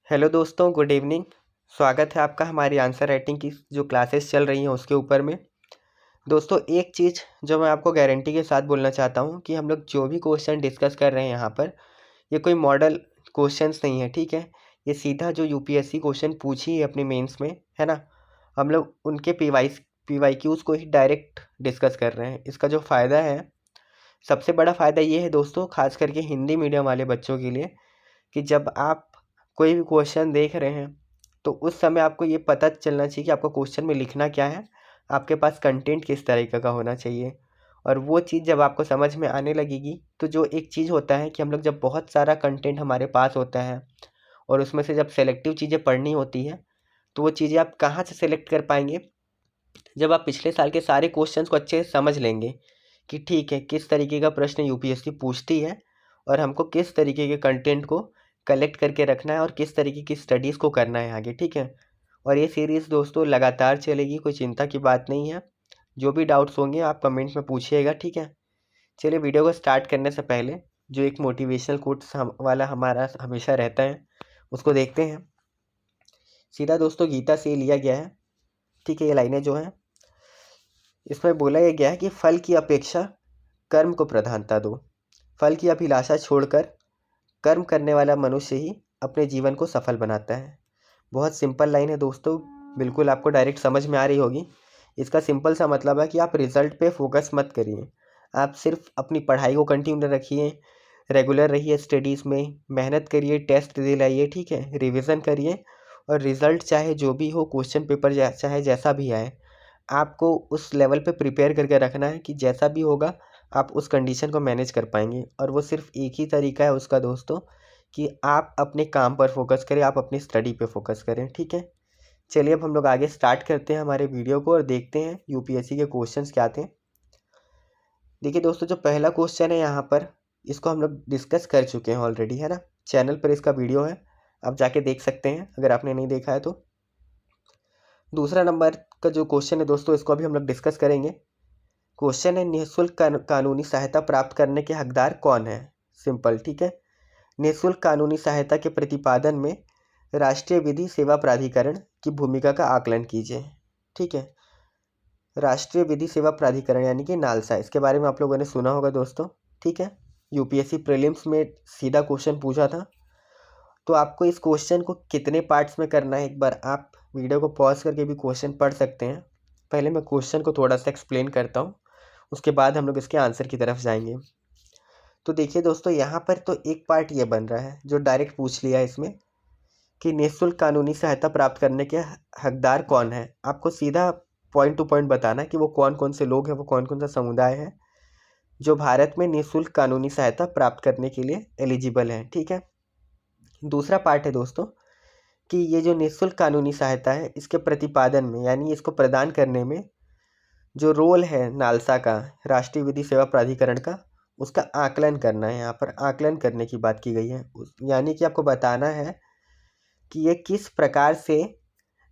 Hello दोस्तों, good evening. स्वागत है आपका हमारी आंसर राइटिंग की जो क्लासेस चल रही हैं उसके ऊपर में। दोस्तों, एक चीज़ जो मैं आपको गारंटी के साथ बोलना चाहता हूँ कि हम लोग जो भी क्वेश्चन डिस्कस कर रहे हैं यहाँ पर, ये कोई मॉडल क्वेश्चंस नहीं है, ठीक है। ये सीधा जो यूपीएससी क्वेश्चन पूछी है अपनी मेंस में, है ना, हम लोग उनके पीवाईक्यूज़ को ही डायरेक्ट डिस्कस कर रहे हैं। इसका जो फ़ायदा है, सबसे बड़ा फ़ायदा ये है दोस्तों, खास करके हिंदी मीडियम वाले बच्चों के लिए, कि जब आप कोई भी क्वेश्चन देख रहे हैं तो उस समय आपको ये पता चलना चाहिए कि आपको क्वेश्चन में लिखना क्या है, आपके पास कंटेंट किस तरीके का होना चाहिए। और वो चीज़ जब आपको समझ में आने लगेगी तो जो एक चीज़ होता है कि हम लोग जब बहुत सारा कंटेंट हमारे पास होता है और उसमें से जब सेलेक्टिव चीज़ें पढ़नी होती है, तो वो चीज़ें आप कहाँ से सेलेक्ट कर पाएंगे? जब आप पिछले साल के सारे क्वेश्चंस को अच्छे से समझ लेंगे कि ठीक है, किस तरीके का प्रश्न यूपीएससी पूछती है और हमको किस तरीके के कंटेंट को कलेक्ट करके रखना है और किस तरीके की स्टडीज़ को करना है आगे, ठीक है। और ये सीरीज़ दोस्तों लगातार चलेगी, कोई चिंता की बात नहीं है। जो भी डाउट्स होंगे आप कमेंट में पूछिएगा, ठीक है। चलिए, वीडियो को स्टार्ट करने से पहले जो एक मोटिवेशनल कोट्स वाला हमारा हमेशा रहता है उसको देखते हैं। सीधा दोस्तों गीता से लिया गया है, ठीक है। ये लाइनें जो हैं, इसमें बोला यह गया है कि फल की अपेक्षा कर्म को प्रधानता दो। फल की अभिलाषा छोड़कर कर्म करने वाला मनुष्य ही अपने जीवन को सफल बनाता है। बहुत सिंपल लाइन है दोस्तों, बिल्कुल आपको डायरेक्ट समझ में आ रही होगी। इसका सिंपल सा मतलब है कि आप रिजल्ट पे फोकस मत करिए, आप सिर्फ अपनी पढ़ाई को कंटिन्यू रखिए, रेगुलर रहिए स्टडीज़ में, मेहनत करिए, टेस्ट दिलाइए, ठीक है, रिवीजन करिए। और रिज़ल्ट चाहे जो भी हो, क्वेश्चन पेपर चाहे जैसा भी आए, आपको उस लेवल पे प्रिपेयर करके रखना है कि जैसा भी होगा आप उस कंडीशन को मैनेज कर पाएंगे। और वो सिर्फ एक ही तरीका है उसका दोस्तों, कि आप अपने काम पर फोकस करें, आप अपनी स्टडी पे फोकस करें, ठीक है। चलिए अब हम लोग आगे स्टार्ट करते हैं हमारे वीडियो को और देखते हैं यूपीएससी के क्वेश्चंस क्या थे। देखिए दोस्तों, जो पहला क्वेश्चन है यहाँ पर, इसको हम लोग डिस्कस कर चुके हैं ऑलरेडी, है ना। चैनल पर इसका वीडियो है, आप जाके देख सकते हैं अगर आपने नहीं देखा है तो। दूसरा नंबर का जो क्वेश्चन है दोस्तों, इसको अभी हम लोग डिस्कस करेंगे। क्वेश्चन है, निःशुल्क कानूनी सहायता प्राप्त करने के हकदार कौन है? सिंपल, ठीक है। निःशुल्क कानूनी सहायता के प्रतिपादन में राष्ट्रीय विधि सेवा प्राधिकरण की भूमिका का आकलन कीजिए, ठीक है। राष्ट्रीय विधि सेवा प्राधिकरण यानी कि नालसा, इसके बारे में आप लोगों ने सुना होगा दोस्तों, ठीक है। यूपीएससी प्रीलिम्स में सीधा क्वेश्चन पूछा था। तो आपको इस क्वेश्चन को कितने पार्ट्स में करना है, एक बार आप वीडियो को पॉज करके भी क्वेश्चन पढ़ सकते हैं। पहले मैं क्वेश्चन को थोड़ा सा एक्सप्लेन करता हूँ, उसके बाद हम लोग इसके आंसर की तरफ जाएंगे। तो देखिए दोस्तों, यहाँ पर तो एक पार्ट ये बन रहा है जो डायरेक्ट पूछ लिया है इसमें, कि निःशुल्क कानूनी सहायता प्राप्त करने के हकदार कौन है। आपको सीधा पॉइंट टू पॉइंट बताना कि वो कौन कौन से लोग हैं, वो कौन कौन सा समुदाय है जो भारत में निःशुल्क कानूनी सहायता प्राप्त करने के लिए एलिजिबल है, ठीक है। दूसरा पार्ट है दोस्तों कि ये जो निःशुल्क कानूनी सहायता है, इसके प्रतिपादन में यानी इसको प्रदान करने में जो रोल है नालसा का, राष्ट्रीय विधि सेवा प्राधिकरण का, उसका आकलन करना है। यहाँ पर आकलन करने की बात की गई है, यानी कि आपको बताना है कि ये किस प्रकार से,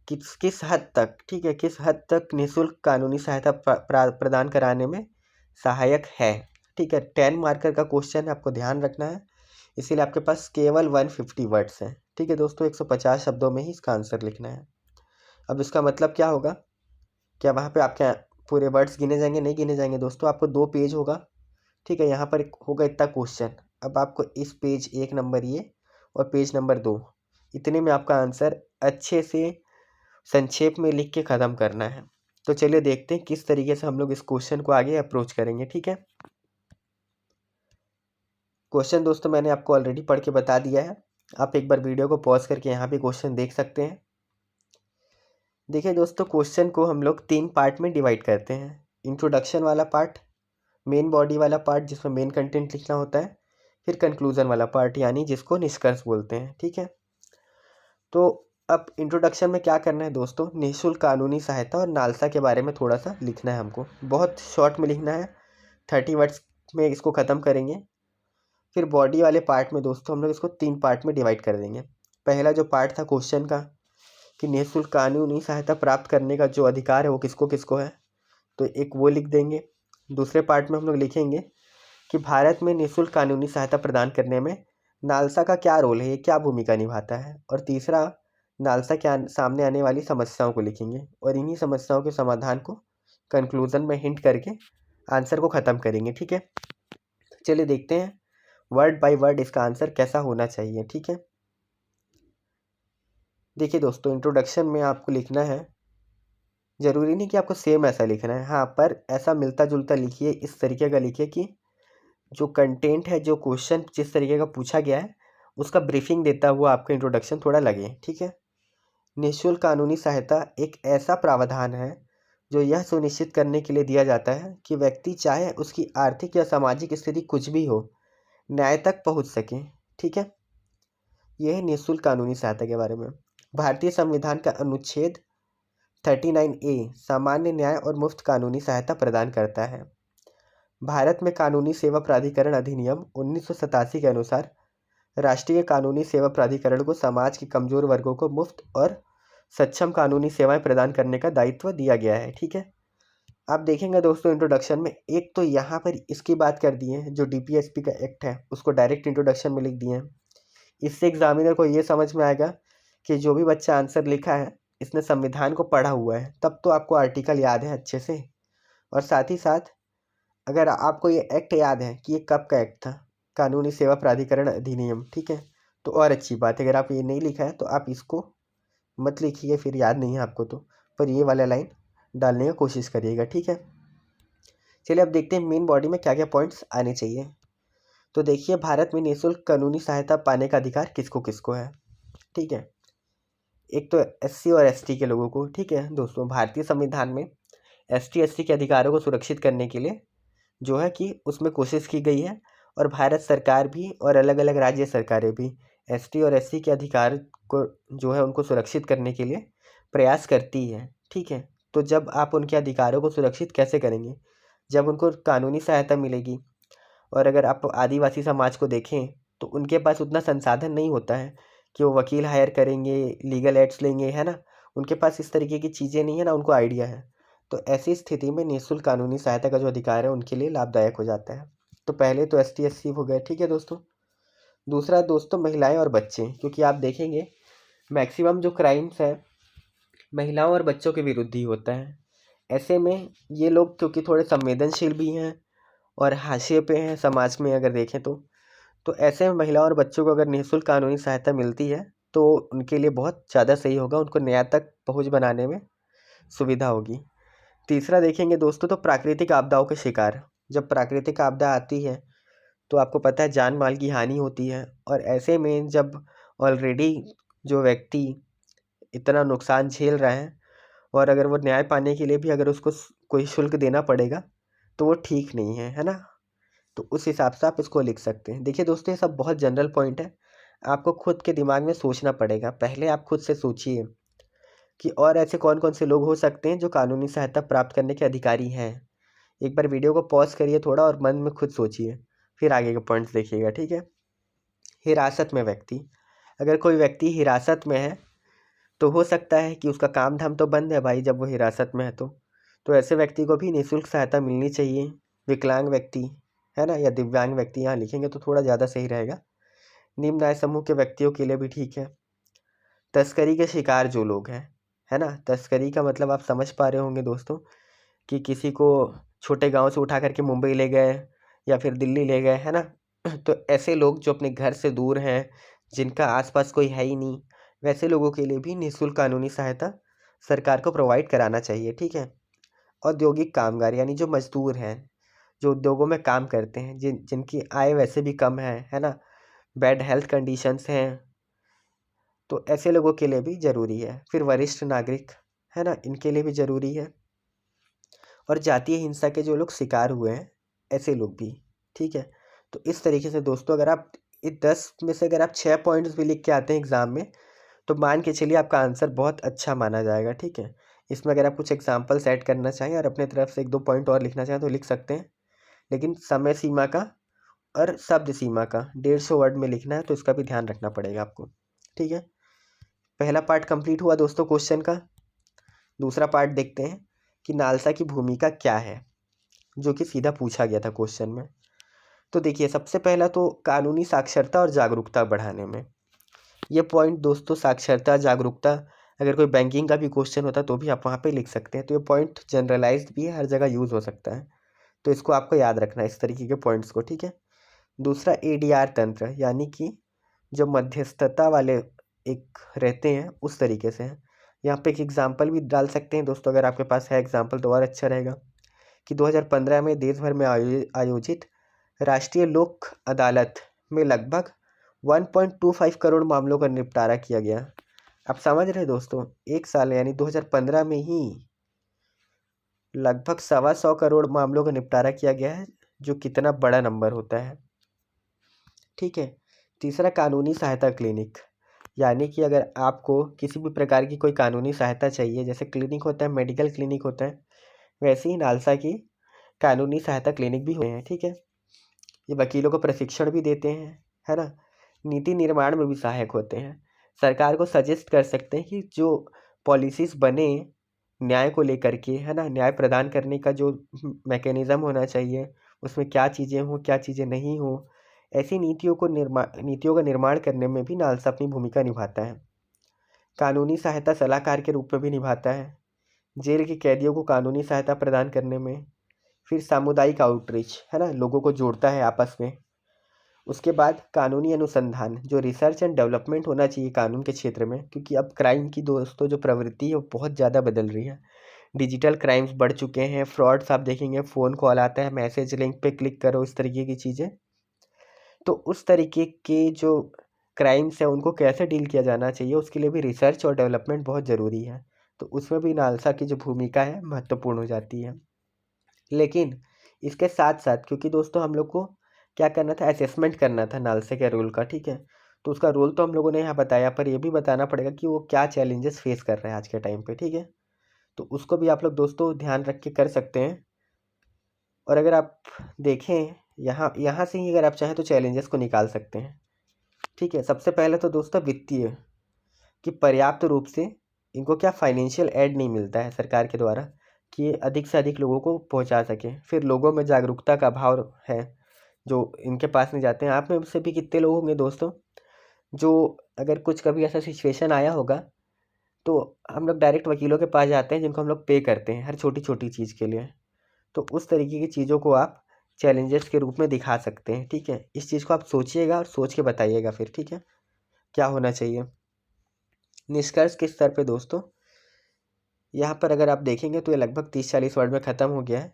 किस हद तक, ठीक है, किस हद तक निःशुल्क कानूनी सहायता प्रदान कराने में सहायक है, ठीक है। 10 मार्कर का क्वेश्चन है, आपको ध्यान रखना है, इसीलिए आपके पास केवल 150 वर्ड्स हैं, ठीक है दोस्तों। 150 शब्दों में ही इसका आंसर लिखना है। अब इसका मतलब क्या होगा? क्या वहाँ पे आपके पूरे वर्ड्स गिने जाएंगे? नहीं गिने जाएंगे दोस्तों, आपको 2 पेज होगा, ठीक है। यहाँ पर होगा इतना क्वेश्चन। अब आपको इस पेज 1 नंबर ये और पेज नंबर 2, इतने में आपका आंसर अच्छे से संक्षेप में लिख के ख़त्म करना है। तो चलिए देखते हैं किस तरीके से हम लोग इस क्वेश्चन को आगे अप्रोच करेंगे, ठीक है। क्वेश्चन दोस्तों मैंने आपको ऑलरेडी पढ़ के बता दिया है, आप एक बार वीडियो को पॉज करके यहाँ पे क्वेश्चन देख सकते हैं। देखिए दोस्तों, क्वेश्चन को हम लोग 3 पार्ट में डिवाइड करते हैं। इंट्रोडक्शन वाला पार्ट, मेन बॉडी वाला पार्ट जिसमें मेन कंटेंट लिखना होता है, फिर कंक्लूजन वाला पार्ट यानी जिसको निष्कर्ष बोलते हैं, ठीक है। तो अब इंट्रोडक्शन में क्या करना है दोस्तों, निःशुल्क कानूनी सहायता और नालसा के बारे में थोड़ा सा लिखना है हमको, बहुत शॉर्ट में लिखना है, 30 वर्ड्स में इसको ख़त्म करेंगे। फिर बॉडी वाले पार्ट में दोस्तों हम लोग इसको 3 पार्ट में डिवाइड कर देंगे। पहला जो पार्ट था क्वेश्चन का कि निःशुल्क कानूनी सहायता प्राप्त करने का जो अधिकार है वो किसको किसको है, तो एक वो लिख देंगे। दूसरे पार्ट में हम लोग लिखेंगे कि भारत में निःशुल्क कानूनी सहायता प्रदान करने में नालसा का क्या रोल है, ये क्या भूमिका निभाता है। और तीसरा, नालसा के सामने आने वाली समस्याओं को लिखेंगे और इन्हीं समस्याओं के समाधान को कंक्लूजन में हिंट करके आंसर को ख़त्म करेंगे। ठीक है, चलिए देखते हैं वर्ड बाय वर्ड इसका आंसर कैसा होना चाहिए। ठीक है, देखिए दोस्तों, इंट्रोडक्शन में आपको लिखना है, ज़रूरी नहीं कि आपको सेम ऐसा लिखना है, हाँ, पर ऐसा मिलता जुलता लिखिए, इस तरीके का लिखिए कि जो कंटेंट है, जो क्वेश्चन जिस तरीके का पूछा गया है उसका ब्रीफिंग देता हुआ आपका इंट्रोडक्शन थोड़ा लगे। ठीक है, निःशुल्क कानूनी सहायता एक ऐसा प्रावधान है जो यह सुनिश्चित करने के लिए दिया जाता है कि व्यक्ति चाहे उसकी आर्थिक या सामाजिक स्थिति कुछ भी हो, न्याय तक पहुंच सके। ठीक है, यह है निःशुल्क कानूनी सहायता के बारे में। भारतीय संविधान का अनुच्छेद 39A सामान्य न्याय और मुफ्त कानूनी सहायता प्रदान करता है। भारत में कानूनी सेवा प्राधिकरण अधिनियम 1987 के अनुसार राष्ट्रीय कानूनी सेवा प्राधिकरण को समाज के कमजोर वर्गों को मुफ्त और सक्षम कानूनी सेवाएं प्रदान करने का दायित्व दिया गया है। ठीक है, आप देखेंगे दोस्तों इंट्रोडक्शन में एक तो यहाँ पर इसकी बात कर दी है, जो डीपीएसपी का एक्ट है उसको डायरेक्ट इंट्रोडक्शन में लिख दिए हैं। इससे एग्जामिनर को ये समझ में आएगा कि जो भी बच्चा आंसर लिखा है इसने संविधान को पढ़ा हुआ है, तब तो आपको आर्टिकल याद है अच्छे से। और साथ ही साथ अगर आपको ये एक्ट याद है कि ये कब का एक्ट था, कानूनी सेवा प्राधिकरण अधिनियम, ठीक है, तो और अच्छी बात है। अगर आप ये नहीं लिखा है तो आप इसको मत लिखिए, फिर याद नहीं है आपको तो, पर ये वाला लाइन डालने की कोशिश करिएगा। ठीक है, चलिए अब देखते हैं मेन बॉडी में क्या क्या पॉइंट्स आने चाहिए। तो देखिए, भारत में निःशुल्क कानूनी सहायता पाने का अधिकार किसको किसको है। ठीक है, एक तो एससी और एसटी के लोगों को। ठीक है दोस्तों, भारतीय संविधान में एसटी एससी के अधिकारों को सुरक्षित करने के लिए जो है कि उसमें कोशिश की गई है, और भारत सरकार भी और अलग अलग राज्य सरकारें भी एसटी और एससी के अधिकार को जो है उनको सुरक्षित करने के लिए प्रयास करती है। ठीक है, तो जब आप उनके अधिकारों को सुरक्षित कैसे करेंगे, जब उनको कानूनी सहायता मिलेगी। और अगर आप आदिवासी समाज को देखें तो उनके पास उतना संसाधन नहीं होता है कि वो वकील हायर करेंगे, लीगल एड्स लेंगे, है ना, उनके पास इस तरीके की चीज़ें नहीं है ना, उनको आइडिया है। तो ऐसी स्थिति में निःशुल्क कानूनी सहायता का जो अधिकार है उनके लिए लाभदायक हो जाता है। तो पहले तो एसटी एससी हो गए। ठीक है दोस्तों, दूसरा दोस्तों महिलाएं और बच्चे, क्योंकि आप देखेंगे मैक्सिमम जो क्राइम्स है महिलाओं और बच्चों के विरुद्ध ही होता है। ऐसे में ये लोग क्योंकि थोड़े संवेदनशील भी हैं और हाशिए पे हैं समाज में अगर देखें तो ऐसे में महिलाओं और बच्चों को अगर निःशुल्क कानूनी सहायता मिलती है तो उनके लिए बहुत ज़्यादा सही होगा, उनको न्याय तक पहुंच बनाने में सुविधा होगी। तीसरा देखेंगे दोस्तों, तो प्राकृतिक आपदाओं के शिकार, जब प्राकृतिक आपदा आती है तो आपको पता है जान माल की हानि होती है, और ऐसे में जब ऑलरेडी जो व्यक्ति इतना नुकसान झेल रहा है और अगर वो न्याय पाने के लिए भी अगर उसको कोई शुल्क देना पड़ेगा तो वो ठीक नहीं है, है ना। तो उस हिसाब से आप इसको लिख सकते हैं। देखिए दोस्तों, ये सब बहुत जनरल पॉइंट है, आपको खुद के दिमाग में सोचना पड़ेगा। पहले आप खुद से सोचिए कि और ऐसे कौन कौन से लोग हो सकते हैं जो कानूनी सहायता प्राप्त करने के अधिकारी हैं। एक बार वीडियो को पॉज करिए थोड़ा और मन में खुद सोचिए, फिर आगे के पॉइंट्स देखिएगा। ठीक है, हिरासत में व्यक्ति, अगर कोई व्यक्ति हिरासत में है तो हो सकता है कि उसका काम धाम तो बंद है भाई जब वो हिरासत में है तो ऐसे व्यक्ति को भी निःशुल्क सहायता मिलनी चाहिए। विकलांग व्यक्ति, है ना, या दिव्यांग व्यक्ति यहाँ लिखेंगे तो थोड़ा ज़्यादा सही रहेगा। निम्न आय समूह के व्यक्तियों के लिए भी ठीक है। तस्करी के शिकार जो लोग हैं, है ना, तस्करी का मतलब आप समझ पा रहे होंगे दोस्तों कि किसी को छोटे गांव से उठा करके मुंबई ले गए या फिर दिल्ली ले गए, है ना। तो ऐसे लोग जो अपने घर से दूर हैं, जिनका आसपास कोई है ही नहीं, वैसे लोगों के लिए भी निःशुल्क कानूनी सहायता सरकार को प्रोवाइड कराना चाहिए। ठीक है, औद्योगिक कामगार यानी जो मजदूर हैं, जो उद्योगों में काम करते हैं, जिनकी आय वैसे भी कम है ना, बैड हेल्थ कंडीशंस हैं, तो ऐसे लोगों के लिए भी ज़रूरी है। फिर वरिष्ठ नागरिक, है ना, इनके लिए भी ज़रूरी है। और जातीय हिंसा के जो लोग शिकार हुए हैं, ऐसे लोग भी। ठीक है, तो इस तरीके से दोस्तों अगर आप 10 में से अगर आप 6 पॉइंट्स भी लिख के आते हैं एग्ज़ाम में तो मान के चलिए आपका आंसर बहुत अच्छा माना जाएगा। ठीक है, इसमें अगर आप कुछ एग्जाम्पल्स ऐड करना चाहें और अपने तरफ से 1-2 पॉइंट और लिखना चाहें तो लिख सकते हैं, लेकिन समय सीमा का और शब्द सीमा का 150 वर्ड में लिखना है, तो इसका भी ध्यान रखना पड़ेगा आपको। ठीक है, पहला पार्ट कंप्लीट हुआ दोस्तों क्वेश्चन का। दूसरा पार्ट देखते हैं कि नालसा की भूमिका क्या है, जो कि सीधा पूछा गया था क्वेश्चन में। तो देखिए, सबसे पहला तो कानूनी साक्षरता और जागरूकता बढ़ाने में, ये पॉइंट दोस्तों, साक्षरता जागरूकता, अगर कोई बैंकिंग का भी क्वेश्चन होता तो भी आप वहाँ पे लिख सकते हैं। तो ये पॉइंट जनरलाइज्ड भी है, हर जगह यूज़ हो सकता है, तो इसको आपको याद रखना है, इस तरीके के पॉइंट्स को, ठीक है। दूसरा एडीआर तंत्र, यानी कि जो मध्यस्थता वाले एक रहते हैं उस तरीके से है। यहाँ पे एक एग्जांपल भी डाल सकते हैं दोस्तों, अगर आपके पास है एग्जांपल तो और अच्छा रहेगा, कि 2015 में देश भर में आयोजित राष्ट्रीय लोक अदालत में लगभग 1.25 करोड़ मामलों का निपटारा किया गया। आप समझ रहे हैं दोस्तों, एक साल यानी 2015 में ही लगभग 125 करोड़ मामलों का निपटारा किया गया है, जो कितना बड़ा नंबर होता है, ठीक है। तीसरा कानूनी सहायता क्लिनिक, यानी कि अगर आपको किसी भी प्रकार की कोई कानूनी सहायता चाहिए, जैसे क्लिनिक होता है, मेडिकल क्लिनिक होता है, वैसे ही नालसा की कानूनी सहायता क्लिनिक भी हुए हैं, ठीक है। ये वकीलों को प्रशिक्षण भी देते हैं, है ना। नीति निर्माण में भी सहायक होते हैं, सरकार को सजेस्ट कर सकते हैं कि जो पॉलिसीज बने न्याय को लेकर के, है ना, न्याय प्रदान करने का जो मैकेनिज़्म होना चाहिए, उसमें क्या चीज़ें हों क्या चीज़ें नहीं हों, ऐसी नीतियों का निर्माण करने में भी नालसा अपनी भूमिका निभाता है। कानूनी सहायता सलाहकार के रूप में भी निभाता है, जेल के कैदियों को कानूनी सहायता प्रदान करने में। फिर सामुदायिक आउटरीच, है ना, लोगों को जोड़ता है आपस में। उसके बाद कानूनी अनुसंधान, जो रिसर्च एंड डेवलपमेंट होना चाहिए कानून के क्षेत्र में, क्योंकि अब क्राइम की दोस्तों जो प्रवृत्ति है वो बहुत ज़्यादा बदल रही है। डिजिटल क्राइम्स बढ़ चुके हैं, फ्रॉड्स आप देखेंगे, फ़ोन कॉल आता है, मैसेज लिंक पे क्लिक करो, इस तरीके की चीज़ें। तो उस तरीके के जो क्राइम्स हैं उनको कैसे डील किया जाना चाहिए, उसके लिए भी रिसर्च और डेवलपमेंट बहुत ज़रूरी है। तो उसमें भी नालसा की जो भूमिका है महत्वपूर्ण हो जाती है। लेकिन इसके साथ साथ, क्योंकि दोस्तों हम लोग को क्या करना था, असेसमेंट करना था नालसा के रोल का, ठीक है। तो उसका रोल तो हम लोगों ने यहाँ बताया, पर ये भी बताना पड़ेगा कि वो क्या चैलेंजेस फेस कर रहे हैं आज के टाइम पे, ठीक है। तो उसको भी आप लोग दोस्तों ध्यान रख के कर सकते हैं। और अगर आप देखें यहाँ यहाँ से ही अगर आप चाहें तो चैलेंजेस को निकाल सकते हैं, ठीक है। सबसे पहले तो दोस्तों वित्तीय, कि पर्याप्त रूप से इनको क्या फाइनेंशियल एड नहीं मिलता है सरकार के द्वारा, कि ये अधिक से अधिक लोगों को पहुंचा सके। फिर लोगों में जागरूकता का अभाव है, जो इनके पास नहीं जाते हैं। आप में से भी कितने लोग होंगे दोस्तों जो, अगर कुछ कभी ऐसा सिचुएशन आया होगा, तो हम लोग डायरेक्ट वकीलों के पास जाते हैं, जिनको हम लोग पे करते हैं हर छोटी छोटी चीज़ के लिए। तो उस तरीके की चीज़ों को आप चैलेंजेस के रूप में दिखा सकते हैं, ठीक है। इस चीज़ को आप सोचिएगा और सोच के बताइएगा फिर, ठीक है, क्या होना चाहिए। निष्कर्ष के स्तर पे दोस्तों, यहाँ पर अगर आप देखेंगे तो ये लगभग 30-40 वर्ड में ख़त्म हो गया है।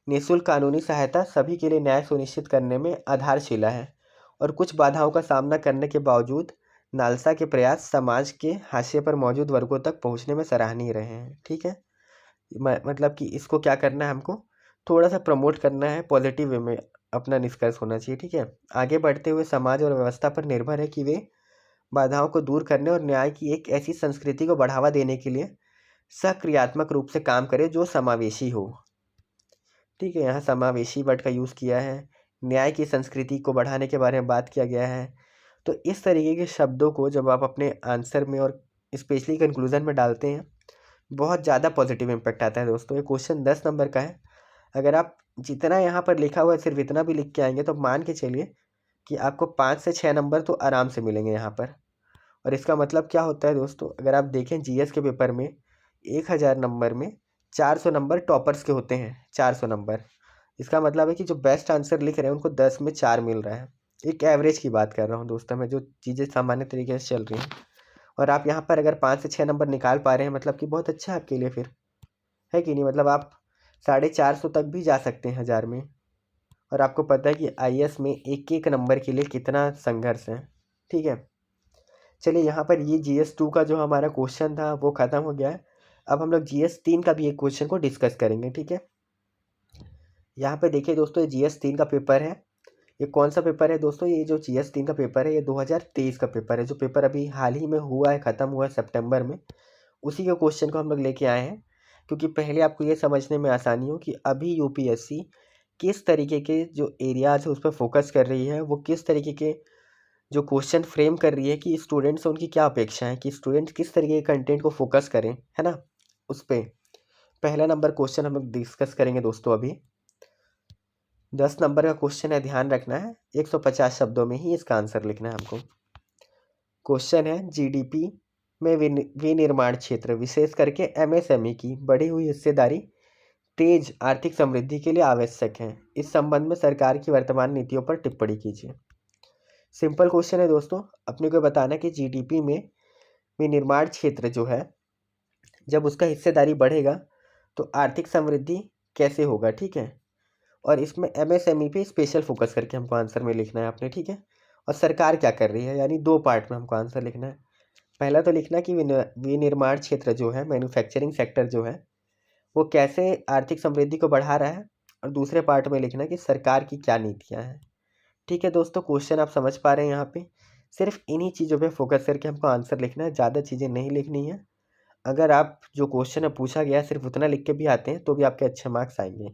निःशुल्क कानूनी सहायता सभी के लिए न्याय सुनिश्चित करने में आधारशिला है, और कुछ बाधाओं का सामना करने के बावजूद नालसा के प्रयास समाज के हाशिए पर मौजूद वर्गों तक पहुँचने में सराहनीय रहे हैं, ठीक है। मतलब कि इसको क्या करना है, हमको थोड़ा सा प्रमोट करना है, पॉजिटिव वे में अपना निष्कर्ष होना चाहिए, ठीक है। आगे बढ़ते हुए समाज और व्यवस्था पर निर्भर है कि वे बाधाओं को दूर करने और न्याय की एक ऐसी संस्कृति को बढ़ावा देने के लिए सक्रियात्मक रूप से काम करे जो समावेशी हो, ठीक है। यहाँ समावेशी वर्ड का यूज़ किया है, न्याय की संस्कृति को बढ़ाने के बारे में बात किया गया है। तो इस तरीके के शब्दों को जब आप अपने आंसर में और स्पेशली कंक्लूजन में डालते हैं, बहुत ज़्यादा पॉजिटिव इम्पैक्ट आता है दोस्तों। ये क्वेश्चन 10 नंबर का है, अगर आप जितना यहाँ पर लिखा हुआ है सिर्फ इतना भी लिख के आएंगे तो मान के चलिए कि आपको 5 से 6 नंबर तो आराम से मिलेंगे यहाँ पर। और इसका मतलब क्या होता है दोस्तों, अगर आप देखें जीएस के पेपर में 1000 नंबर में 400 नंबर टॉपर्स के होते हैं, 400 नंबर। इसका मतलब है कि जो बेस्ट आंसर लिख रहे हैं उनको 10 में 4 मिल रहा है। एक एवरेज की बात कर रहा हूँ दोस्तों मैं, जो चीज़ें सामान्य तरीके से चल रही हैं। और आप यहाँ पर अगर 5 से 6 नंबर निकाल पा रहे हैं, मतलब कि बहुत अच्छा है आपके लिए फिर, है कि नहीं। मतलब आप 450 तक भी जा सकते हैं 1000 में। और आपको पता है कि आईएएस में एक एक नंबर के लिए कितना संघर्ष है, ठीक है। चलिए, यहाँ पर ये GS 2 का जो हमारा क्वेश्चन था वो ख़त्म हो गया है। अब हम लोग GS 3 का भी एक क्वेश्चन को डिस्कस करेंगे, ठीक है। यहाँ पे देखिए दोस्तों, ये GS 3 का पेपर है। ये कौन सा पेपर है दोस्तों, ये जो GS 3 का पेपर है ये 2023 का पेपर है, जो पेपर अभी हाल ही में हुआ है, ख़त्म हुआ है सितंबर में। उसी के क्वेश्चन को हम लोग लेके आए हैं, क्योंकि पहले आपको ये समझने में आसानी हो कि अभी यूपीएससी किस तरीके के जो एरियाज है उस पर फोकस कर रही है, वो किस तरीके के जो क्वेश्चन फ्रेम कर रही है, कि स्टूडेंट्स से उनकी क्या अपेक्षा है, कि स्टूडेंट्स किस तरीके के कंटेंट को फोकस करें, है ना। उस पर पहला नंबर क्वेश्चन हम लोग डिस्कस करेंगे दोस्तों अभी। 10 नंबर का क्वेश्चन है, ध्यान रखना है। 150 शब्दों में ही इसका आंसर लिखना है हमको। क्वेश्चन है, जीडीपी में विनिर्माण क्षेत्र विशेष करके एमएसएमई की बढ़ी हुई हिस्सेदारी तेज आर्थिक समृद्धि के लिए आवश्यक है। इस संबंध में सरकार की वर्तमान नीतियों पर टिप्पणी कीजिए। सिंपल क्वेश्चन है दोस्तों, अपने को बताना कि जीडीपी में विनिर्माण क्षेत्र जो है, जब उसका हिस्सेदारी बढ़ेगा तो आर्थिक समृद्धि कैसे होगा, ठीक है। और इसमें एमएसएमई पे स्पेशल फोकस करके हमको आंसर में लिखना है आपने, ठीक है। और सरकार क्या कर रही है, यानी 2 पार्ट में हमको आंसर लिखना है। पहला तो लिखना कि विनिर्माण क्षेत्र जो है, मैन्युफैक्चरिंग सेक्टर जो है, वो कैसे आर्थिक समृद्धि को बढ़ा रहा है। और दूसरे पार्ट में लिखना कि सरकार की क्या नीतियाँ हैं। ठीक है दोस्तों, क्वेश्चन आप समझ पा रहे हैं। यहाँ पे सिर्फ इन्हीं चीज़ों पे फोकस करके हमको आंसर लिखना है, ज़्यादा चीज़ें नहीं लिखनी है। अगर आप जो क्वेश्चन है पूछा गया सिर्फ उतना लिख के भी आते हैं तो भी आपके अच्छे मार्क्स आएंगे।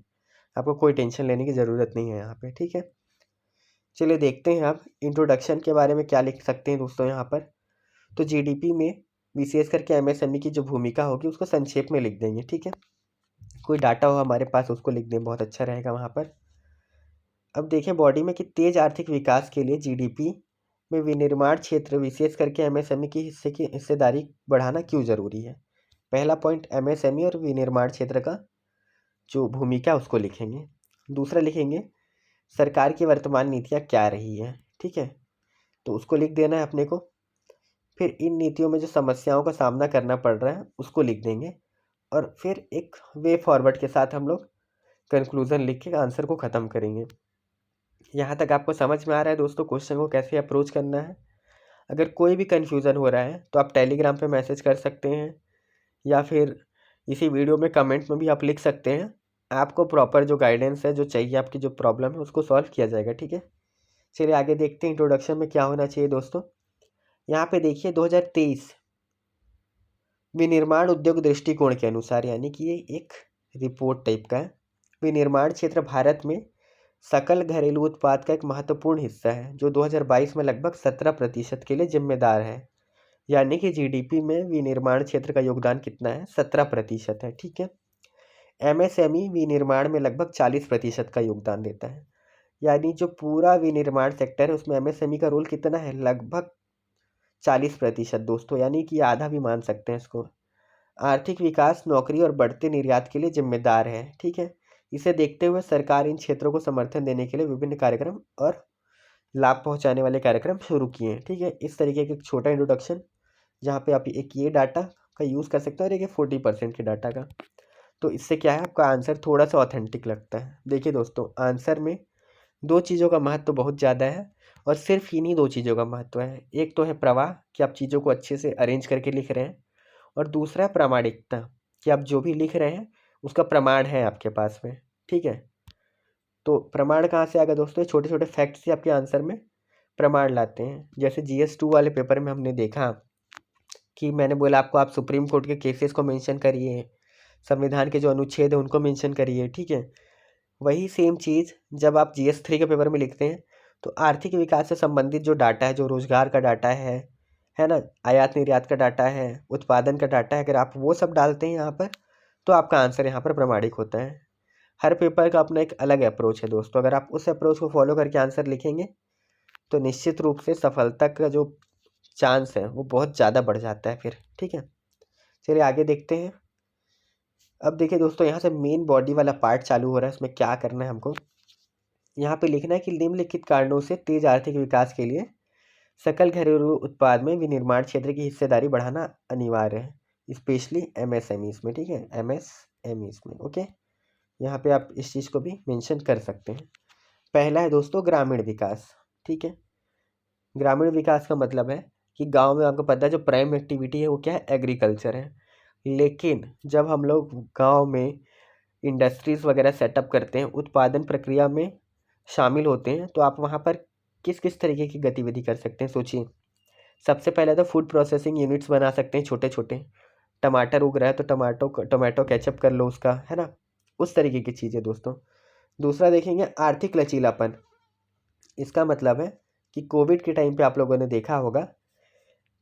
आपको कोई टेंशन लेने की ज़रूरत नहीं है यहाँ पे, ठीक है। चलिए देखते हैं आप इंट्रोडक्शन के बारे में क्या लिख सकते हैं दोस्तों यहाँ पर। तो जीडीपी में विशेष करके एमएसएमई की जो भूमिका होगी उसको संक्षेप में लिख देंगे, ठीक है। कोई डाटा हो हमारे पास उसको लिख दें, बहुत अच्छा रहेगा वहाँ पर। अब देखें बॉडी में कि तेज आर्थिक विकास के लिए जीडीपी में विनिर्माण क्षेत्र विशेष करके एमएसएमई की हिस्सेदारी बढ़ाना क्यों ज़रूरी है। पहला पॉइंट एमएसएमई और विनिर्माण क्षेत्र का जो भूमिका उसको लिखेंगे। दूसरा लिखेंगे सरकार की वर्तमान नीतियाँ क्या रही हैं, ठीक है, तो उसको लिख देना है अपने को। फिर इन नीतियों में जो समस्याओं का सामना करना पड़ रहा है उसको लिख देंगे। और फिर एक वे फॉरवर्ड के साथ हम लोग कंक्लूज़न लिख के आंसर को ख़त्म करेंगे। यहाँ तक आपको समझ में आ रहा है दोस्तों क्वेश्चन को कैसे अप्रोच करना है। अगर कोई भी कन्फ्यूज़न हो रहा है तो आप टेलीग्राम पे मैसेज कर सकते हैं, या फिर इसी वीडियो में कमेंट में भी आप लिख सकते हैं। आपको प्रॉपर जो गाइडेंस है, जो चाहिए, आपकी जो प्रॉब्लम है उसको सॉल्व किया जाएगा, ठीक है। चलिए आगे देखते हैं इंट्रोडक्शन में क्या होना चाहिए दोस्तों। यहाँ पे देखिए 2023 विनिर्माण उद्योग दृष्टिकोण के अनुसार, यानी कि ये एक रिपोर्ट टाइप का है। विनिर्माण क्षेत्र भारत में सकल घरेलू उत्पाद का एक महत्वपूर्ण हिस्सा है जो 2022 में लगभग 17% के लिए जिम्मेदार है। यानी कि जीडीपी में विनिर्माण क्षेत्र का योगदान कितना है, 17% है, ठीक है। एमएसएमई विनिर्माण में लगभग 40% का योगदान देता है। यानी जो पूरा विनिर्माण सेक्टर है उसमें एमएसएमई का रोल कितना है, लगभग 40% दोस्तों, यानी कि आधा भी मान सकते हैं इसको। आर्थिक विकास, नौकरी और बढ़ते निर्यात के लिए जिम्मेदार है, ठीक है। इसे देखते हुए सरकार इन क्षेत्रों को समर्थन देने के लिए विभिन्न कार्यक्रम और लाभ पहुंचाने वाले कार्यक्रम शुरू किए हैं, ठीक है। इस तरीके का एक छोटा इंट्रोडक्शन जहाँ पे आप एक ये डाटा का यूज़ कर सकते हो और एक 40% के डाटा का। तो इससे क्या है, आपका आंसर थोड़ा सा ऑथेंटिक लगता है। देखिए दोस्तों, आंसर में 2 चीज़ों का महत्व बहुत ज़्यादा है, और सिर्फ इन्हीं 2 चीज़ों का महत्व है। एक तो है प्रवाह, कि आप चीज़ों को अच्छे से अरेंज करके लिख रहे हैं, और दूसरा है प्रामाणिकता, कि आप जो भी लिख रहे हैं उसका प्रमाण है आपके पास में, ठीक है। तो प्रमाण कहाँ से आएगा दोस्तों, छोटे छोटे फैक्ट से आपके आंसर में प्रमाण लाते हैं। जैसे GS2 वाले पेपर में हमने देखा कि मैंने बोला आपको आप सुप्रीम कोर्ट के केसेस को मेंशन करिए, संविधान के जो अनुच्छेद है उनको मेंशन करिए, ठीक है। वही सेम चीज़ जब आप GS3 के पेपर में लिखते हैं तो आर्थिक विकास से संबंधित जो डाटा है, जो रोजगार का डाटा है ना, आयात निर्यात का डाटा है, उत्पादन का डाटा है, अगर आप वो सब डालते हैं यहाँ पर तो आपका आंसर यहाँ पर प्रमाणिक होता है। हर पेपर का अपना एक अलग अप्रोच है दोस्तों, अगर आप उस अप्रोच को फॉलो करके आंसर लिखेंगे तो निश्चित रूप से सफलता का जो चांस है वो बहुत ज़्यादा बढ़ जाता है फिर, ठीक है। चलिए आगे देखते हैं। अब देखिए दोस्तों, यहाँ से मेन बॉडी वाला पार्ट चालू हो रहा है। इसमें क्या करना है हमको, यहाँ पे लिखना है कि निम्नलिखित कारणों से तेज आर्थिक विकास के लिए सकल घरेलू उत्पाद में विनिर्माण क्षेत्र की हिस्सेदारी बढ़ाना अनिवार्य है, स्पेशली एमएसएमईज में, ठीक है, एमएसएमईज में, ओके। यहाँ पे आप इस चीज़ को भी मेंशन कर सकते हैं। पहला है दोस्तों ग्रामीण विकास, ठीक है। ग्रामीण विकास का मतलब है कि गांव में आपको पता है जो प्राइम एक्टिविटी है वो क्या है, एग्रीकल्चर है। लेकिन जब हम लोग गांव में इंडस्ट्रीज़ वगैरह सेटअप करते हैं, उत्पादन प्रक्रिया में शामिल होते हैं, तो आप वहाँ पर किस किस तरीके की गतिविधि कर सकते हैं, सोचिए। सबसे पहले तो फूड प्रोसेसिंग यूनिट्स बना सकते हैं छोटे छोटे। टमाटर उग रहा है तो टोमेटो केचप कर लो उसका, है ना, उस तरीके की चीज़ें दोस्तों। दूसरा देखेंगे आर्थिक लचीलापन। इसका मतलब है कि कोविड के टाइम पे आप लोगों ने देखा होगा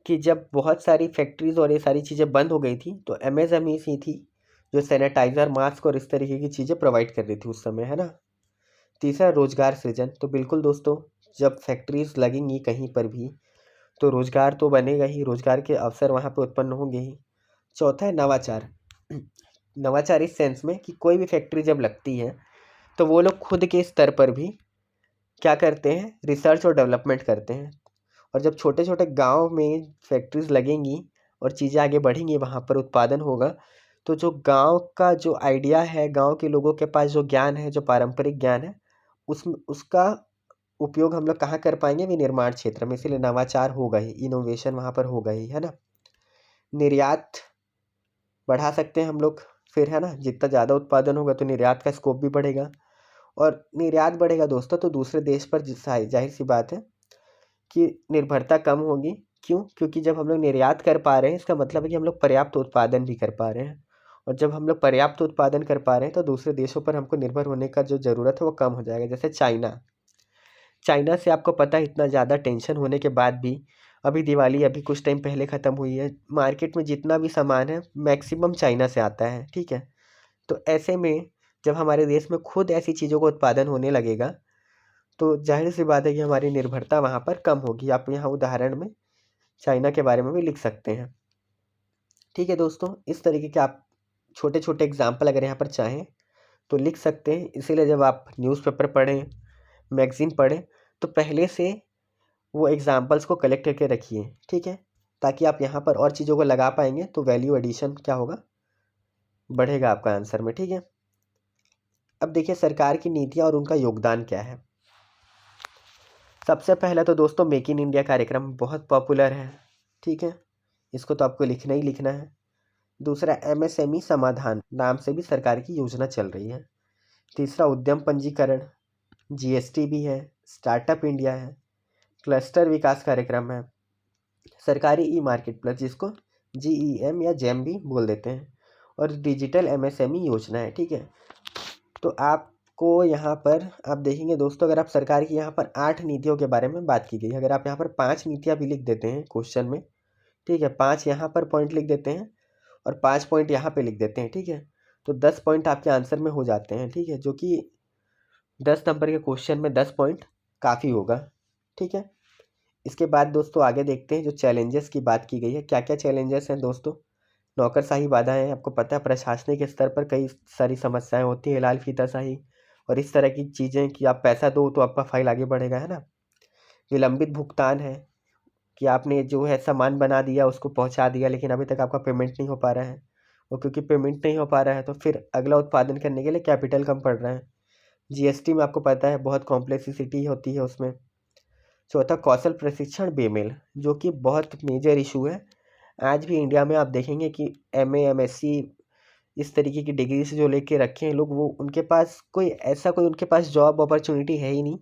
कि जब बहुत सारी फैक्ट्रीज और ये सारी चीज़ें बंद हो गई थी तो एमएसएमई ही थी जो सैनिटाइज़र, मास्क और इस तरीके की चीज़ें प्रोवाइड कर रही थी उस समय, है ना। तीसरा रोजगार सृजन, तो बिल्कुल दोस्तों जब फैक्ट्रीज लगेंगी कहीं पर भी तो रोजगार तो बनेगा ही, रोजगार के अवसर वहाँ पे उत्पन्न होंगे ही। चौथा है नवाचार। नवाचार इस सेंस में कि कोई भी फैक्ट्री जब लगती है तो वो लोग खुद के स्तर पर भी क्या करते हैं, रिसर्च और डेवलपमेंट करते हैं। और जब छोटे छोटे गांव में फैक्ट्रीज लगेंगी और चीज़ें आगे बढ़ेंगी, वहाँ पर उत्पादन होगा, तो जो गांव का जो आइडिया है, गांव के लोगों के पास जो ज्ञान है, जो पारंपरिक ज्ञान है, उसका उपयोग हम लोग कहाँ कर पाएंगे, विनिर्माण क्षेत्र में। इसीलिए नवाचार होगा ही, इनोवेशन वहाँ पर होगा ही, है ना। निर्यात बढ़ा सकते हैं हम लोग, फिर है ना, जितना ज़्यादा उत्पादन होगा तो निर्यात का स्कोप भी बढ़ेगा। और निर्यात बढ़ेगा दोस्तों तो दूसरे देश पर जाहिर सी बात है कि निर्भरता कम होगी। क्यों? क्योंकि जब हम लोग निर्यात कर पा रहे हैं इसका मतलब है कि हम लोग पर्याप्त उत्पादन भी कर पा रहे हैं। और जब हम लोग पर्याप्त उत्पादन कर पा रहे हैं तो दूसरे देशों पर हमको निर्भर होने का जो ज़रूरत है वो कम हो जाएगा। जैसे चाइना से आपको पता है इतना ज़्यादा टेंशन होने के बाद भी, अभी दिवाली अभी कुछ टाइम पहले ख़त्म हुई है, मार्केट में जितना भी सामान है मैक्सिमम चाइना से आता है, ठीक है। तो ऐसे में जब हमारे देश में खुद ऐसी चीज़ों का उत्पादन होने लगेगा तो जाहिर सी बात है कि हमारी निर्भरता वहाँ पर कम होगी। आप यहाँ उदाहरण में चाइना के बारे में भी लिख सकते हैं। ठीक है दोस्तों, इस तरीके के आप छोटे छोटे एग्जाम्पल अगर यहाँ पर चाहें तो लिख सकते हैं। इसीलिए जब आप न्यूज़पेपर पढ़ें, मैगज़ीन पढ़ें, तो पहले से वो एग्जाम्पल्स को कलेक्ट करके रखिए, ठीक है, ताकि आप यहाँ पर और चीज़ों को लगा पाएंगे तो वैल्यू एडिशन क्या होगा, बढ़ेगा आपका आंसर में, ठीक है। अब देखिए सरकार की नीतियाँ और उनका योगदान क्या है। सबसे पहला तो दोस्तों मेक इन इंडिया कार्यक्रम बहुत पॉपुलर है, ठीक है, इसको तो आपको लिखना ही लिखना है। दूसरा एमएसएमई समाधान नाम से भी सरकार की योजना चल रही है। तीसरा उद्यम पंजीकरण, जीएसटी भी है, स्टार्टअप इंडिया है, क्लस्टर विकास कार्यक्रम है, सरकारी ई मार्केट प्लेस जिसको जीईएम या जेम भी बोल देते हैं, और डिजिटल एमएसएमई योजना है, ठीक है। तो आपको यहाँ पर आप देखेंगे दोस्तों, अगर आप सरकार की यहाँ पर 8 नीतियों के बारे में बात की गई, अगर आप यहाँ पर 5 नीतियाँ भी लिख देते हैं क्वेश्चन में, ठीक है, 5 यहाँ पर पॉइंट लिख देते हैं और 5 पॉइंट यहाँ पे लिख देते हैं, ठीक है, तो 10 पॉइंट आपके आंसर में हो जाते हैं, ठीक है, जो कि 10 नंबर के क्वेश्चन में 10 पॉइंट काफ़ी होगा, ठीक है। इसके बाद दोस्तों आगे देखते हैं जो चैलेंजेस की बात की गई है, क्या क्या चैलेंजेस हैं दोस्तों। नौकरशाही बाधाएं, आपको पता है प्रशासनिक स्तर पर कई सारी समस्याएं होती हैं, लाल फीताशाही और इस तरह की चीज़ें कि आप पैसा दो तो आपका फाइल आगे बढ़ेगा, है ना। विलंबित भुगतान है कि आपने जो है सामान बना दिया, उसको पहुंचा दिया, लेकिन अभी तक आपका पेमेंट नहीं हो पा रहा है, और क्योंकि पेमेंट नहीं हो पा रहा है तो फिर अगला उत्पादन करने के लिए कैपिटल कम पड़ रहा है। जीएसटी में आपको पता है बहुत कॉम्प्लेक्सिटी होती है उसमें। चौथा कौशल प्रशिक्षण बेमेल, जो कि बहुत मेजर इशू है। आज भी इंडिया में आप देखेंगे कि एमए एमएससी इस तरीके की डिग्री से जो लेके रखे हैं लोग, वो उनके पास कोई उनके पास जॉब अपॉर्चुनिटी है ही नहीं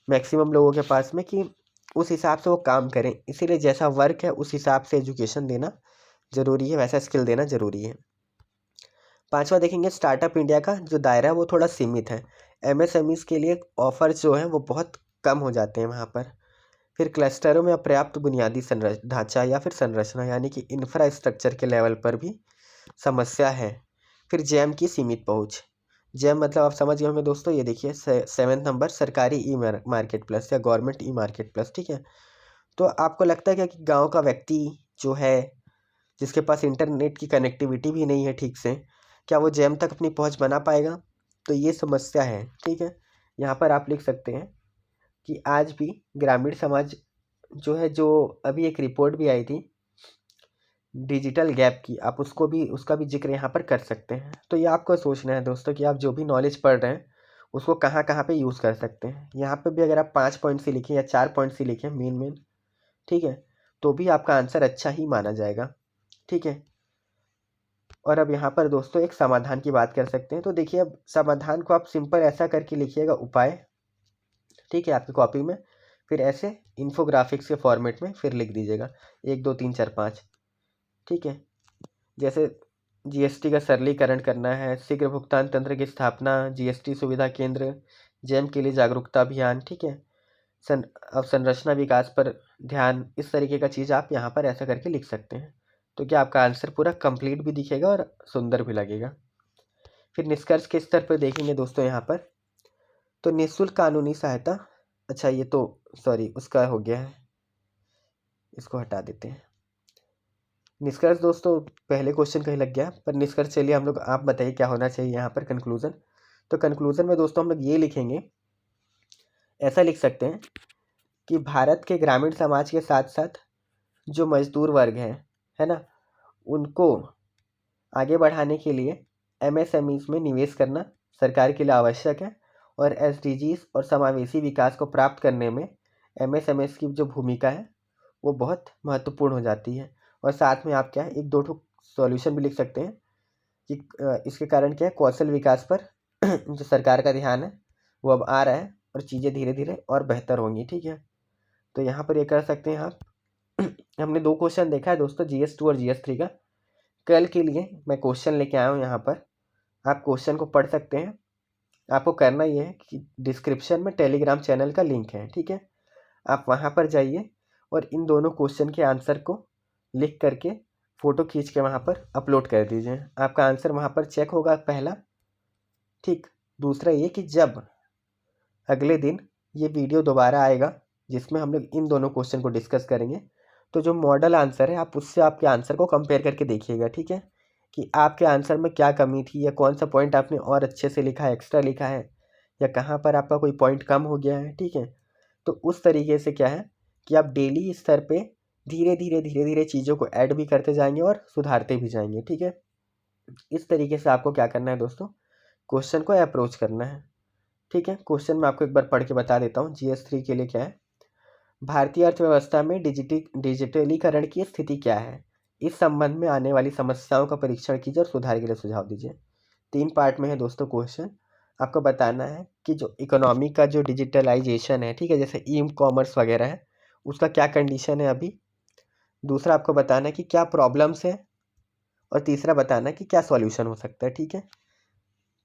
मैक्सिमम लोगों के पास में, कि उस हिसाब से वो काम करें। इसीलिए जैसा वर्क है उस हिसाब से एजुकेशन देना ज़रूरी है, वैसा स्किल देना ज़रूरी है। पांचवा देखेंगे स्टार्टअप इंडिया का जो दायरा है वो थोड़ा सीमित है, एमएसएमईज के लिए ऑफर्स जो हैं वो बहुत कम हो जाते हैं वहाँ पर। फिर क्लस्टरों में अपर्याप्त बुनियादी ढांचा या फिर संरचना यानी कि इंफ्रास्ट्रक्चर के लेवल पर भी समस्या है। फिर जैम की सीमित पहुंच, जैम मतलब आप समझ गए होंगे दोस्तों, ये देखिए 7वें नंबर सरकारी ई मार्केट प्लस या गवर्नमेंट ई मार्केट प्लस, ठीक है। तो आपको लगता है क्या कि गांव का व्यक्ति जो है जिसके पास इंटरनेट की कनेक्टिविटी भी नहीं है ठीक से, क्या वो जैम तक अपनी पहुंच बना पाएगा? तो ये समस्या है, ठीक है। यहाँ पर आप लिख सकते हैं कि आज भी ग्रामीण समाज जो है, जो अभी एक रिपोर्ट भी आई थी डिजिटल गैप की, आप उसका भी जिक्र यहाँ पर कर सकते हैं। तो ये आपको सोचना है दोस्तों कि आप जो भी नॉलेज पढ़ रहे हैं उसको कहाँ कहाँ पे यूज़ कर सकते हैं। यहाँ पे भी अगर आप 5 पॉइंट से लिखें या 4 पॉइंट से लिखें मेन, ठीक है, तो भी आपका आंसर अच्छा ही माना जाएगा, ठीक है। और अब यहाँ पर दोस्तों एक समाधान की बात कर सकते हैं। तो देखिए अब समाधान को आप सिंपल ऐसा करके लिखिएगा उपाय, ठीक है, आपकी कॉपी में, फिर ऐसे इन्फोग्राफिक्स के फॉर्मेट में फिर लिख दीजिएगा 1 2 3 4 5, ठीक है। जैसे जीएसटी का सरलीकरण करना है, शीघ्र भुगतान तंत्र की स्थापना, जीएसटी सुविधा केंद्र, जेम के लिए जागरूकता अभियान, ठीक है, अवसंरचना विकास पर ध्यान, इस तरीके का चीज़ आप यहाँ पर ऐसा करके लिख सकते हैं। तो क्या आपका आंसर पूरा कंप्लीट भी दिखेगा और सुंदर भी लगेगा। फिर निष्कर्ष के स्तर पर देखेंगे दोस्तों यहाँ पर, तो निःशुल्क कानूनी सहायता, अच्छा ये तो सॉरी उसका हो गया है, इसको हटा देते हैं। निष्कर्ष दोस्तों पहले क्वेश्चन का ही लग गया, पर निष्कर्ष चलिए हम लोग, आप बताइए क्या होना चाहिए यहाँ पर कंक्लूजन। तो कंक्लूजन में दोस्तों हम लोग ये लिखेंगे, ऐसा लिख सकते हैं कि भारत के ग्रामीण समाज के साथ साथ जो मजदूर वर्ग है ना, उनको आगे बढ़ाने के लिए एमएसएमईज में निवेश करना सरकार के लिए आवश्यक है, और एसडीजीज और समावेशी विकास को प्राप्त करने में एमएसएमईज की जो भूमिका है वो बहुत महत्वपूर्ण हो जाती है। और साथ में आप क्या है, एक दो ठो सॉल्यूशन भी लिख सकते हैं कि इसके कारण क्या है, कौशल विकास पर जो सरकार का ध्यान है वो अब आ रहा है और चीज़ें धीरे धीरे और बेहतर होंगी। ठीक है, तो यहाँ पर ये कर सकते हैं आप। हमने 2 क्वेश्चन देखा है दोस्तों, GS2 और GS3 का। कल के लिए मैं क्वेश्चन लेके आया हूँ यहाँ पर, आप क्वेश्चन को पढ़ सकते हैं। आपको करना ये है कि डिस्क्रिप्शन में टेलीग्राम चैनल का लिंक है, ठीक है, आप वहाँ पर जाइए और इन दोनों क्वेश्चन के आंसर को लिख करके फ़ोटो खींच के वहाँ पर अपलोड कर दीजिए। आपका आंसर वहाँ पर चेक होगा पहला, ठीक। दूसरा ये कि जब अगले दिन ये वीडियो दोबारा आएगा जिसमें हम लोग इन दोनों क्वेश्चन को डिस्कस करेंगे, तो जो मॉडल आंसर है आप उससे आपके आंसर को कंपेयर करके देखिएगा, ठीक है, कि आपके आंसर में क्या कमी थी या कौन सा पॉइंट आपने और अच्छे से लिखा है, एक्स्ट्रा लिखा है, या कहाँ पर आपका कोई पॉइंट कम हो गया है। ठीक है, तो उस तरीके से क्या है कि आप डेली स्तर पे धीरे धीरे चीज़ों को ऐड भी करते जाएंगे और सुधारते भी जाएंगे। ठीक है, इस तरीके से आपको क्या करना है दोस्तों, क्वेश्चन को अप्रोच करना है। ठीक है, क्वेश्चन मैं आपको एक बार पढ़ के बता देता हूँ। GS3 के लिए क्या है, भारतीय अर्थव्यवस्था में डिजिटलीकरण की स्थिति क्या है, इस संबंध में आने वाली समस्याओं का परीक्षण कीजिए और सुधार के लिए सुझाव दीजिए। 3 पार्ट में है दोस्तों क्वेश्चन। आपको बताना है कि जो इकोनॉमी का जो डिजिटलाइजेशन है, ठीक है, जैसे ई कॉमर्स वगैरह है, उसका क्या कंडीशन है अभी। दूसरा आपको बताना है कि क्या प्रॉब्लम्स है, और तीसरा बताना है कि क्या सॉल्यूशन हो सकता है। ठीक है,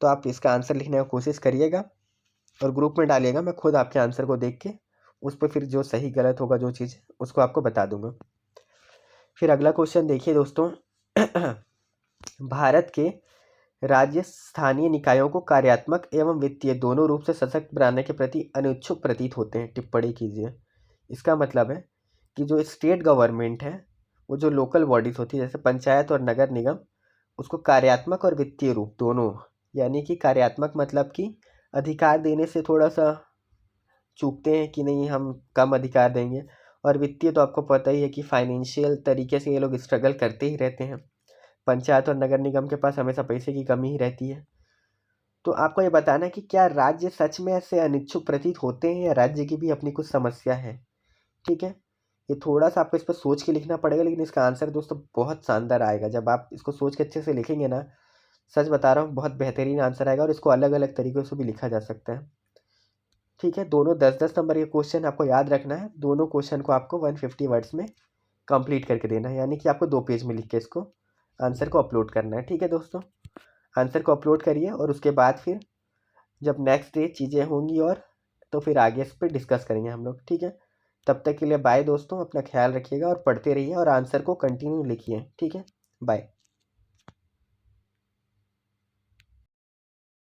तो आप इसका आंसर लिखने की कोशिश करिएगा और ग्रुप में डालिएगा, मैं खुद आपके आंसर को देख के उस पर फिर जो सही गलत होगा जो चीज़ उसको आपको बता दूंगा। फिर अगला क्वेश्चन देखिए दोस्तों, भारत के राज्य स्थानीय निकायों को कार्यात्मक एवं वित्तीय दोनों रूप से सशक्त बनाने के प्रति अनिच्छुक प्रतीत होते हैं, टिप्पणी कीजिए। इसका मतलब है कि जो स्टेट गवर्नमेंट है, वो जो लोकल बॉडीज़ होती है जैसे पंचायत और नगर निगम, उसको कार्यात्मक और वित्तीय रूप दोनों, यानी कि कार्यात्मक मतलब कि अधिकार देने से थोड़ा सा चूकते हैं कि नहीं हम कम अधिकार देंगे, और वित्तीय तो आपको पता ही है कि फाइनेंशियल तरीके से ये लोग स्ट्रगल करते ही रहते हैं। पंचायत और नगर निगम के पास हमेशा पैसे की कमी ही रहती है। तो आपको ये बताना है कि क्या राज्य सच में ऐसे अनिच्छुक प्रतीत होते हैं या राज्य की भी अपनी कुछ समस्या है। ठीक है, ये थोड़ा सा आपको इस पर सोच के लिखना पड़ेगा, लेकिन इसका आंसर दोस्तों बहुत शानदार आएगा जब आप इसको सोच के अच्छे से लिखेंगे ना। सच बता रहा हूँ, बहुत बेहतरीन आंसर आएगा, और इसको अलग अलग तरीक़ों से भी लिखा जा सकता है। ठीक है, दोनों 10-10 नंबर के क्वेश्चन आपको याद रखना है। दोनों क्वेश्चन को आपको 150 वर्ड्स में कंप्लीट करके देना है, यानी कि आपको 2 पेज में लिख के इसको आंसर को अपलोड करना है। ठीक है दोस्तों, आंसर को अपलोड करिए और उसके बाद फिर जब नेक्स्ट डे चीज़ें होंगी और तो फिर आगे इस पर डिस्कस करेंगे हम लोग। ठीक है, तब तक के लिए बाय दोस्तों, अपना ख्याल रखिएगा और पढ़ते रहिए और आंसर को कंटिन्यू लिखिए। ठीक है, बाय।